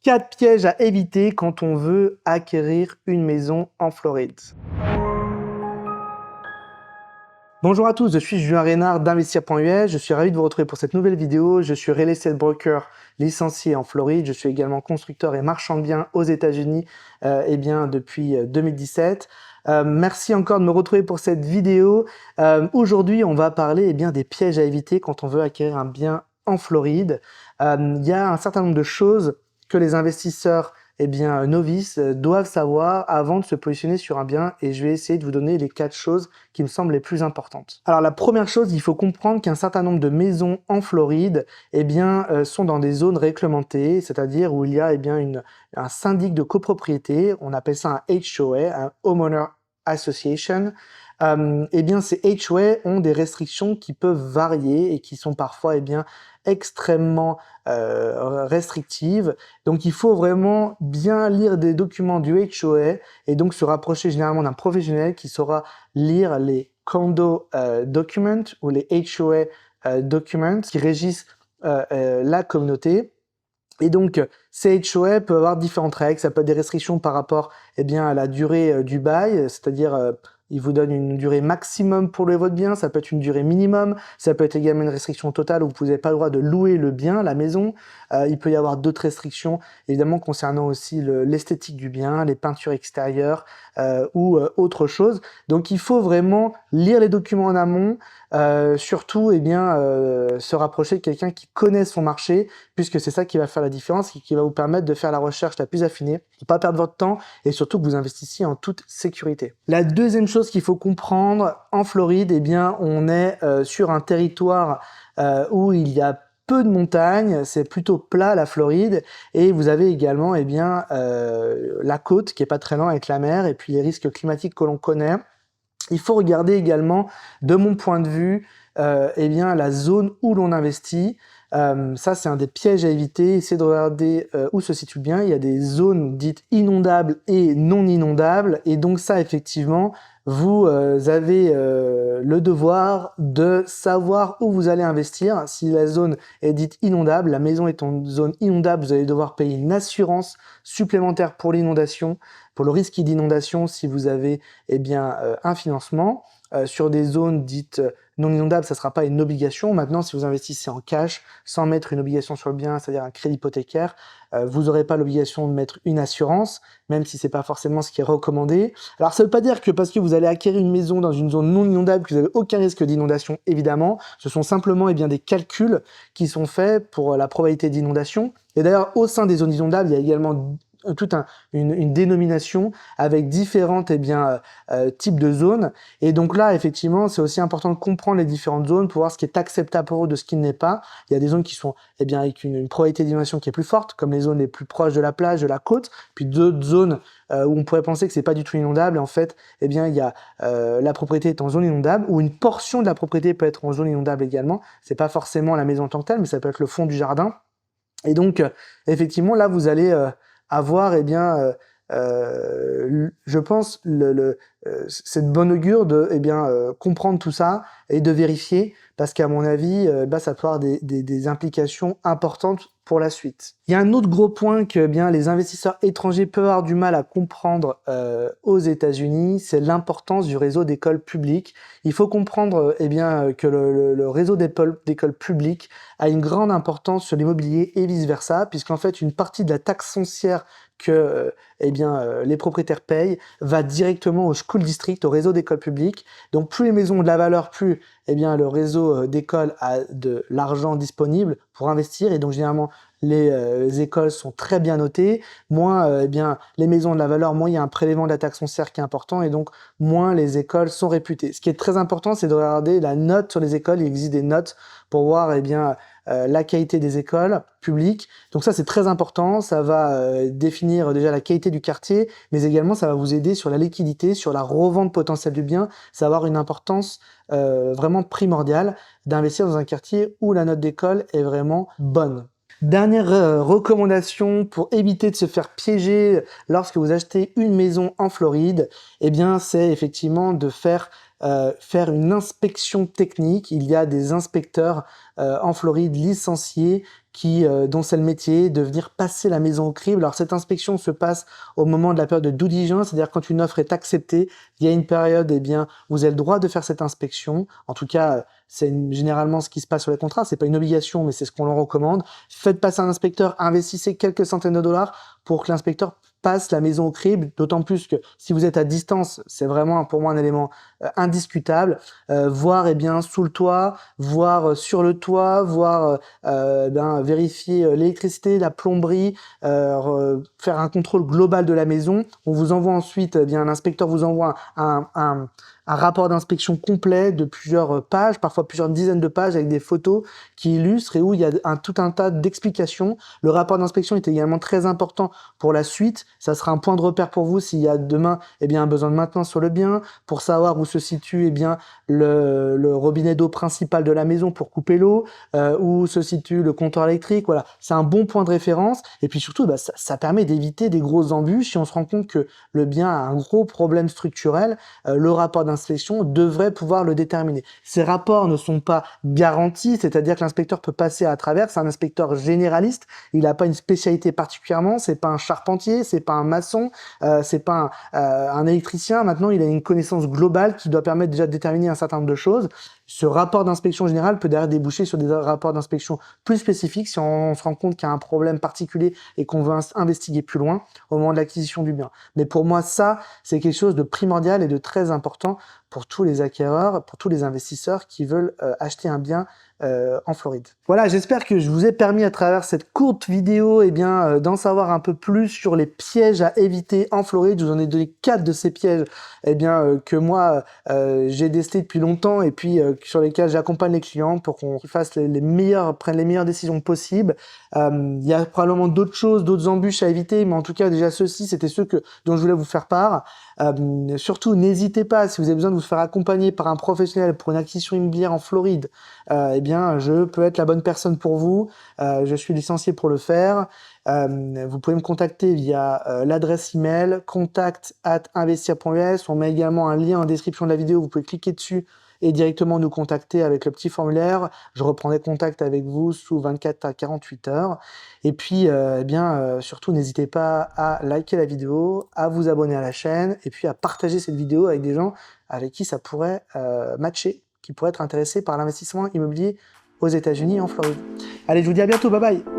4 pièges à éviter quand on veut acquérir une maison en Floride. Bonjour à tous, je suis Julien Reynard d'Investir.us. Je suis ravi de vous retrouver pour cette nouvelle vidéo. Je suis real estate broker licencié en Floride. Je suis également constructeur et marchand de biens aux États-Unis depuis 2017. Merci encore de me retrouver pour cette vidéo. Aujourd'hui, on va parler des pièges à éviter quand on veut acquérir un bien en Floride. Il y a un certain nombre de choses que les investisseurs novices doivent savoir avant de se positionner sur un bien, et je vais essayer de vous donner les 4 choses qui me semblent les plus importantes. Alors la première chose, il faut comprendre qu'un certain nombre de maisons en Floride sont dans des zones réglementées, c'est-à-dire où il y a un syndic de copropriété, on appelle ça un HOA, un Homeowner Association. Ces HOA ont des restrictions qui peuvent varier et qui sont parfois extrêmement restrictives. Donc il faut vraiment bien lire des documents du HOA et donc se rapprocher généralement d'un professionnel qui saura lire les condo documents ou les HOA documents qui régissent la communauté. Et donc, ces HOA peuvent avoir différentes règles. Ça peut être des restrictions par rapport à la durée du bail, c'est-à-dire il vous donne une durée maximum pour louer votre bien, ça peut être une durée minimum, ça peut être également une restriction totale où vous n'avez pas le droit de louer le bien, la maison. Il peut y avoir d'autres restrictions, évidemment concernant aussi l'esthétique du bien, les peintures extérieures ou autre chose. Donc il faut vraiment lire les documents en amont, surtout se rapprocher de quelqu'un qui connaît son marché, puisque c'est ça qui va faire la différence et qui va vous permettre de faire la recherche la plus affinée, de ne pas perdre votre temps et surtout que vous investissiez en toute sécurité. La deuxième chose qu'il faut comprendre, en Floride, on est sur un territoire où il y a peu de montagnes, c'est plutôt plat la Floride, et vous avez également la côte qui est pas très loin avec la mer, et puis les risques climatiques que l'on connaît. Il faut regarder également, de mon point de vue, la zone où l'on investit. Ça, c'est un des pièges à éviter. Essayez de regarder où se situe le bien. Il y a des zones dites inondables et non inondables. Et donc ça, effectivement, vous avez le devoir de savoir où vous allez investir. Si la zone est dite inondable, la maison est en zone inondable, vous allez devoir payer une assurance supplémentaire pour l'inondation, pour le risque d'inondation si vous avez un financement. Sur des zones dites non inondables, ça ne sera pas une obligation. Maintenant, si vous investissez en cash, sans mettre une obligation sur le bien, c'est-à-dire un crédit hypothécaire, vous n'aurez pas l'obligation de mettre une assurance, même si c'est pas forcément ce qui est recommandé. Alors, ça ne veut pas dire que parce que vous allez acquérir une maison dans une zone non inondable, que vous n'avez aucun risque d'inondation, évidemment. Ce sont simplement des calculs qui sont faits pour la probabilité d'inondation. Et d'ailleurs, au sein des zones inondables, il y a également une dénomination avec différentes types de zones, et donc là effectivement c'est aussi important de comprendre les différentes zones pour voir ce qui est acceptable pour eux de ce qui ne l'est pas. Il y a des zones qui sont avec une probabilité d'inondation qui est plus forte, comme les zones les plus proches de la plage, de la côte, puis d'autres zones où on pourrait penser que c'est pas du tout inondable, et en fait il y a la propriété est en zone inondable, ou une portion de la propriété peut être en zone inondable également. C'est pas forcément la maison en tant que telle, mais ça peut être le fond du jardin. Et donc effectivement là vous allez avoir je pense cette bonne augure de comprendre tout ça et de vérifier, parce qu'à mon avis ça peut avoir des implications importantes pour la suite. Il y a un autre gros point que les investisseurs étrangers peuvent avoir du mal à comprendre aux États-Unis, c'est l'importance du réseau d'écoles publiques. Il faut comprendre que le réseau d'écoles publiques a une grande importance sur l'immobilier et vice-versa, puisqu'en fait une partie de la taxe foncière que les propriétaires payent va directement au school district, au réseau d'écoles publiques. Donc plus les maisons ont de la valeur, plus le réseau d'écoles a de l'argent disponible pour investir, et donc généralement les écoles sont très bien notées. Moins les maisons ont de la valeur, moins il y a un prélèvement de la taxe foncière qui est important, et donc moins les écoles sont réputées. Ce qui est très important, c'est de regarder la note sur les écoles. Il existe des notes pour voir la qualité des écoles publiques. Donc ça, c'est très important. Ça va définir déjà la qualité du quartier, mais également ça va vous aider sur la liquidité, sur la revente potentielle du bien. Ça va avoir une importance vraiment primordiale d'investir dans un quartier où la note d'école est vraiment bonne. Dernière recommandation pour éviter de se faire piéger lorsque vous achetez une maison en Floride, c'est effectivement de faire faire une inspection technique. Il y a des inspecteurs en Floride licenciés dont c'est le métier de venir passer la maison au crible. Alors cette inspection se passe au moment de la période de due diligence, c'est-à-dire quand une offre est acceptée, il y a une période, eh bien, vous avez le droit de faire cette inspection. En tout cas, c'est généralement ce qui se passe sur les contrats. C'est pas une obligation, mais c'est ce qu'on leur recommande. Faites passer un inspecteur, investissez quelques centaines de dollars pour que l'inspecteur passe la maison au crible, d'autant plus que si vous êtes à distance, c'est vraiment pour moi un élément indiscutable. Voir eh bien sous le toit, voir sur le toit, voir vérifier l'électricité, la plomberie, faire un contrôle global de la maison. On vous envoie ensuite, eh bien l'inspecteur vous envoie un rapport d'inspection complet de plusieurs pages, parfois plusieurs dizaines de pages avec des photos qui illustrent et où il y a tout un tas d'explications. Le rapport d'inspection est également très important pour la suite. Ça sera un point de repère pour vous s'il y a demain eh bien, un besoin de maintenance sur le bien, pour savoir où se situe eh bien, le robinet d'eau principal de la maison pour couper l'eau, où se situe le compteur électrique. Voilà, c'est un bon point de référence. Et puis surtout, ça permet d'éviter des grosses embûches. Si on se rend compte que le bien a un gros problème structurel, le rapport d'inspection devrait pouvoir le déterminer. Ces rapports ne sont pas garantis, c'est-à-dire que l'inspecteur peut passer à travers. C'est un inspecteur généraliste. Il n'a pas une spécialité particulièrement. C'est pas un charpentier, c'est pas un maçon, c'est pas un électricien. Maintenant, il a une connaissance globale qui doit permettre déjà de déterminer un certain nombre de choses. Ce rapport d'inspection générale peut derrière déboucher sur des rapports d'inspection plus spécifiques si on se rend compte qu'il y a un problème particulier et qu'on veut investiguer plus loin au moment de l'acquisition du bien. Mais pour moi, ça, c'est quelque chose de primordial et de très important pour tous les acquéreurs, pour tous les investisseurs qui veulent acheter un bien en Floride. Voilà, j'espère que je vous ai permis à travers cette courte vidéo eh bien, d'en savoir un peu plus sur les pièges à éviter en Floride. Je vous en ai donné 4 de ces pièges eh bien, que moi j'ai décelés depuis longtemps et puis sur lesquels j'accompagne les clients pour qu'on fasse prenne les meilleures décisions possibles. Il y a probablement d'autres choses, d'autres embûches à éviter, mais en tout cas déjà ceux-ci, c'était ceux dont je voulais vous faire part. Surtout, n'hésitez pas, si vous avez besoin de vous faire accompagner par un professionnel pour une acquisition immobilière en Floride, eh bien, je peux être la bonne personne pour vous. Je suis licencié pour le faire. Vous pouvez me contacter via l'adresse email contact@investir.us. On met également un lien en description de la vidéo. Vous pouvez cliquer dessus et directement nous contacter avec le petit formulaire. Je reprendrai contact avec vous sous 24 à 48 heures. Et puis, surtout, n'hésitez pas à liker la vidéo, à vous abonner à la chaîne et puis à partager cette vidéo avec des gens avec qui ça pourrait matcher, qui pourraient être intéressés par l'investissement immobilier aux États-Unis et en Floride. Allez, je vous dis à bientôt, bye bye!